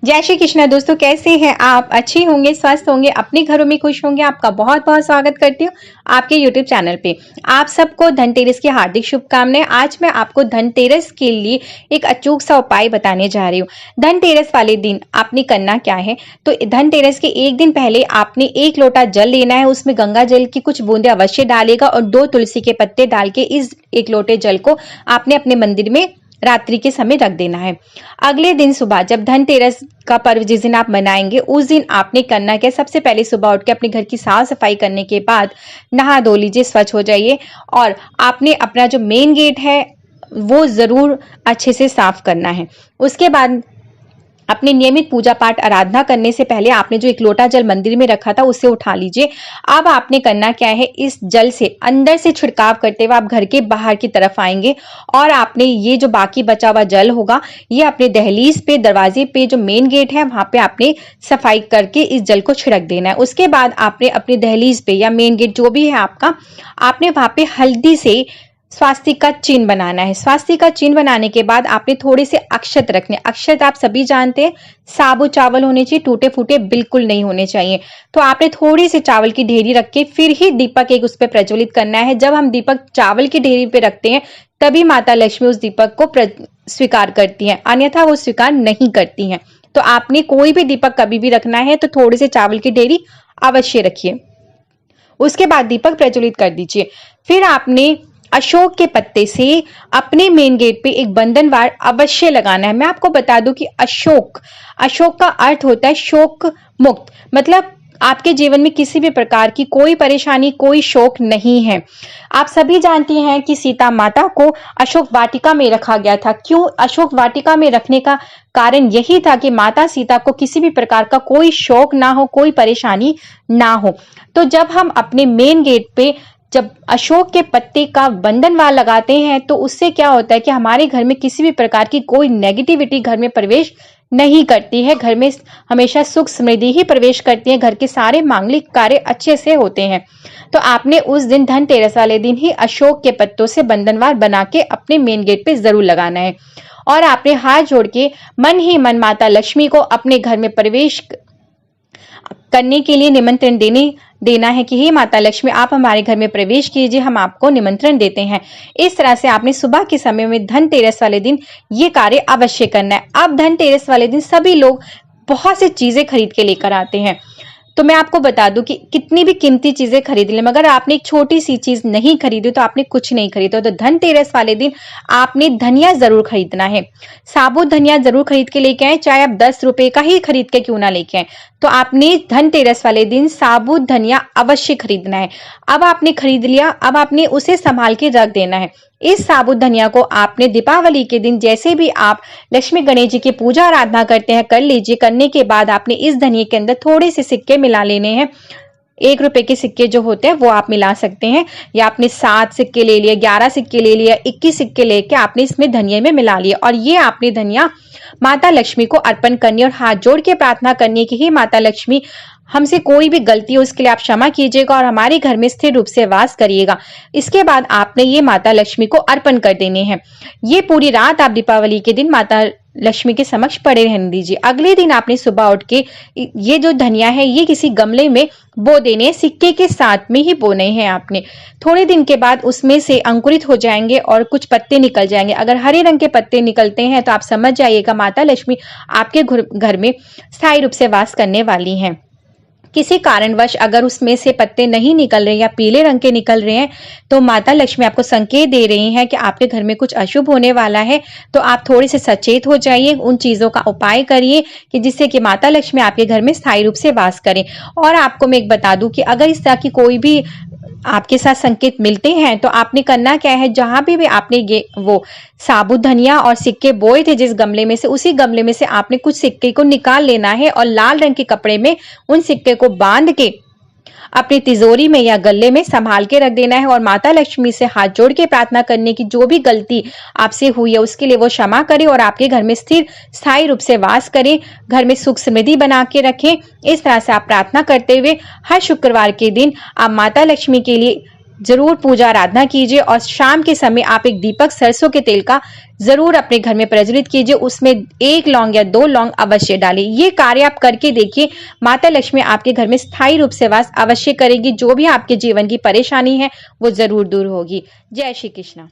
जय श्री कृष्णा दोस्तों, कैसे हैं आप? अच्छे होंगे, स्वस्थ होंगे, अपने घरों में खुश होंगे। आपका बहुत बहुत स्वागत करती हूँ आपके YouTube चैनल पे। आप सबको धनतेरस की हार्दिक शुभकामनाएं। आज मैं आपको धनतेरस के लिए एक अचूक सा उपाय बताने जा रही हूँ। धनतेरस वाले दिन आपने करना क्या है, तो धनतेरस के एक दिन पहले आपने 1 लोटा जल लेना है। उसमें गंगा जल की कुछ बूंदे अवश्य डालेगा और 2 तुलसी के पत्ते डाल के इस 1 लोटे जल को आपने अपने मंदिर में रात्रि के समय रख देना है। अगले दिन सुबह जब धनतेरस का पर्व जिस दिन आप मनाएंगे, उस दिन आपने करना क्या, सबसे पहले सुबह उठ के अपने घर की साफ सफाई करने के बाद नहा धो लीजिए, स्वच्छ हो जाइए और आपने अपना जो मेन गेट है वो जरूर अच्छे से साफ करना है। उसके बाद अपने नियमित पूजा पाठ आराधना करने से पहले आपने जो 1 लोटा जल मंदिर में रखा था उसे उठा लीजिए। अब आपने करना क्या है, इस जल से अंदर से छिड़काव करते हुए आप घर के बाहर की तरफ आएंगे और आपने ये जो बाकी बचा हुआ जल होगा ये अपने दहलीज पे, दरवाजे पे जो मेन गेट है वहां पे आपने सफाई करके इस जल को छिड़क देना है। उसके बाद आपने अपनी दहलीज पे या मेन गेट जो भी है आपका, आपने वहां पे हल्दी से स्वास्तिक का चिन्ह बनाना है। स्वास्तिक का चिन्ह बनाने के बाद आपने थोड़े से अक्षत रखने। अक्षत आप सभी जानते हैं, साबुत चावल होने चाहिए, टूटे फूटे बिल्कुल नहीं होने चाहिए। तो आपने थोड़ी सी चावल की ढेरी रख के फिर ही दीपक एक उस पर प्रज्वलित करना है। जब हम दीपक चावल की ढेरी पे रखते हैं तभी माता लक्ष्मी उस दीपक को स्वीकार करती है, अन्यथा वो स्वीकार नहीं करती हैं। तो आपने कोई भी दीपक कभी भी रखना है तो थोड़े से चावल की ढेरी अवश्य रखिए। उसके बाद दीपक प्रज्वलित कर दीजिए। फिर आपने अशोक के पत्ते से अपने मेन गेट पे एक बंधनवार अवश्य लगाना है। मैं आपको बता दूं कि अशोक का अर्थ होता है शोक मुक्त, मतलब आपके जीवन में किसी भी प्रकार की कोई परेशानी, कोई शोक नहीं है। आप सभी जानती हैं कि सीता माता को अशोक वाटिका में रखा गया था। क्यों अशोक वाटिका में रखने का कारण यही था कि माता सीता को किसी भी प्रकार का कोई शोक ना हो, कोई परेशानी ना हो। तो जब हम अपने मेन गेट पे जब अशोक के पत्ते का बंधनवार लगाते हैं तो उससे क्या होता है कि हमारे घर में किसी भी प्रकार की कोई नेगेटिविटी घर में प्रवेश नहीं करती है। घर में हमेशा सुख समृद्धि ही प्रवेश करती है। घर के सारे मांगलिक कार्य अच्छे से होते हैं। तो आपने उस दिन धनतेरस वाले दिन ही अशोक के पत्तों से बंधनवार बना के अपने मेन गेट पे जरूर लगाना है और आपने हाथ जोड़ के मन ही मन माता लक्ष्मी को अपने घर में प्रवेश करने के लिए निमंत्रण देना है कि हे माता लक्ष्मी, आप हमारे घर में प्रवेश कीजिए, हम आपको निमंत्रण देते हैं। इस तरह से आपने सुबह के समय में धनतेरस वाले दिन ये कार्य अवश्य करना है। अब धनतेरस वाले दिन सभी लोग बहुत सी चीजें खरीद के लेकर आते हैं। तो मैं आपको बता दूं कि कितनी भी कीमती चीजें खरीद लें, मगर आपने एक छोटी सी चीज नहीं खरीदी तो आपने कुछ नहीं खरीदा। तो धनतेरस वाले दिन आपने धनिया जरूर खरीदना है। साबुत धनिया जरूर खरीद के लेके आए, चाहे आप 10 रुपए का ही खरीद के क्यों ना लेके आए। तो आपने धनतेरस वाले दिन साबुत धनिया अवश्य खरीदना है। अब आपने खरीद लिया, अब आपने उसे संभाल के रख देना है। इस साबुत धनिया को आपने दीपावली के दिन जैसे भी आप लक्ष्मी गणेश जी की पूजा आराधना करते हैं कर लीजिए। करने के बाद आपने इस धनिया के अंदर थोड़े से सिक्के मिला लेने हैं। 1 रुपए के सिक्के जो होते हैं वो आप मिला सकते हैं, या आपने 7 सिक्के ले लिए, 11 सिक्के ले लिया, 21 सिक्के लेके आपने इसमें धनिया में मिला लिया और ये आपने धनिया माता लक्ष्मी को अर्पण करनी और हाथ जोड़ के प्रार्थना करनी कि हे माता लक्ष्मी, हमसे कोई भी गलती हो उसके लिए आप क्षमा कीजिएगा और हमारे घर में स्थिर रूप से वास करिएगा। इसके बाद आपने ये माता लक्ष्मी को अर्पण कर देने हैं। ये पूरी रात आप दीपावली के दिन माता लक्ष्मी के समक्ष पड़े रहने दीजिए। अगले दिन आपने सुबह उठ के ये जो धनिया है ये किसी गमले में बो देने हैं, सिक्के के साथ में ही बोने हैं आपने। थोड़े दिन के बाद उसमें से अंकुरित हो जाएंगे और कुछ पत्ते निकल जाएंगे। अगर हरे रंग के पत्ते निकलते हैं तो आप समझ जाइएगा माता लक्ष्मी आपके घर में स्थायी रूप से वास करने वाली हैं। किसी कारणवश अगर उसमें से पत्ते नहीं निकल रहे या पीले रंग के निकल रहे हैं तो माता लक्ष्मी आपको संकेत दे रही हैं कि आपके घर में कुछ अशुभ होने वाला है। तो आप थोड़े से सचेत हो जाइए, उन चीजों का उपाय करिए कि जिससे कि माता लक्ष्मी आपके घर में स्थायी रूप से वास करें। और आपको मैं एक बता दूं कि अगर इस तरह की कोई भी आपके साथ संकेत मिलते हैं तो आपने करना क्या है, जहां भी आपने ये वो साबुत धनिया और सिक्के बोए थे जिस गमले में से, उसी गमले में से आपने कुछ सिक्के को निकाल लेना है और लाल रंग के कपड़े में उन सिक्के को बांध के अपनी तिजोरी में या गले में संभाल के रख देना है और माता लक्ष्मी से हाथ जोड़ के प्रार्थना करने की जो भी गलती आपसे हुई है उसके लिए वो क्षमा करे और आपके घर में स्थिर स्थायी रूप से वास करे, घर में सुख समृद्धि बना के रखें। इस तरह से आप प्रार्थना करते हुए हर शुक्रवार के दिन आप माता लक्ष्मी के लिए जरूर पूजा आराधना कीजिए और शाम के समय आप एक दीपक सरसों के तेल का जरूर अपने घर में प्रज्वलित कीजिए, उसमें 1 लौंग या 2 लौंग अवश्य डालें। ये कार्य आप करके देखिए, माता लक्ष्मी आपके घर में स्थायी रूप से वास अवश्य करेगी। जो भी आपके जीवन की परेशानी है वो जरूर दूर होगी। जय श्री कृष्ण।